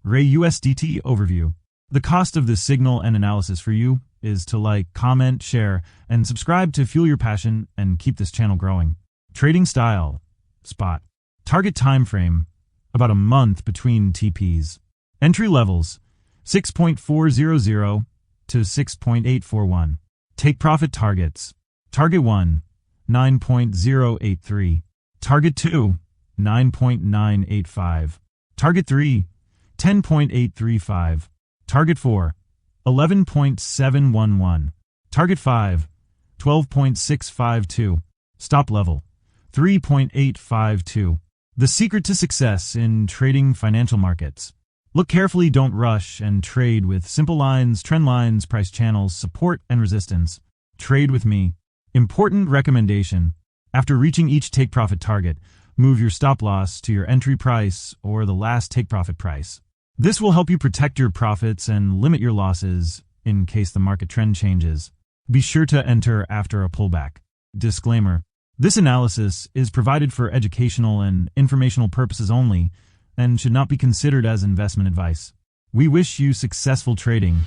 USDT Overview. The cost of this signal and analysis for you is to like, comment, share, and subscribe to fuel your passion and keep this channel growing. Trading style, spot. Target time frame, about a month between TPs. Entry levels, 6.400 to 6.841. Take profit targets. Target 1, 9.083. Target 2, 9.985. Target 3, 10.835. Target 4, 11.711. Target 5, 12.652. Stop level, 3.852. The secret to success in trading financial markets. Look carefully, don't rush, and trade with simple lines, trend lines, price channels, support, and resistance. Trade with me. Important recommendation. After reaching each take profit target, move your stop loss to your entry price or the last take profit price. This will help you protect your profits and limit your losses in case the market trend changes. Be sure to enter after a pullback. Disclaimer. This analysis is provided for educational and informational purposes only and should not be considered as investment advice. We wish you successful trading.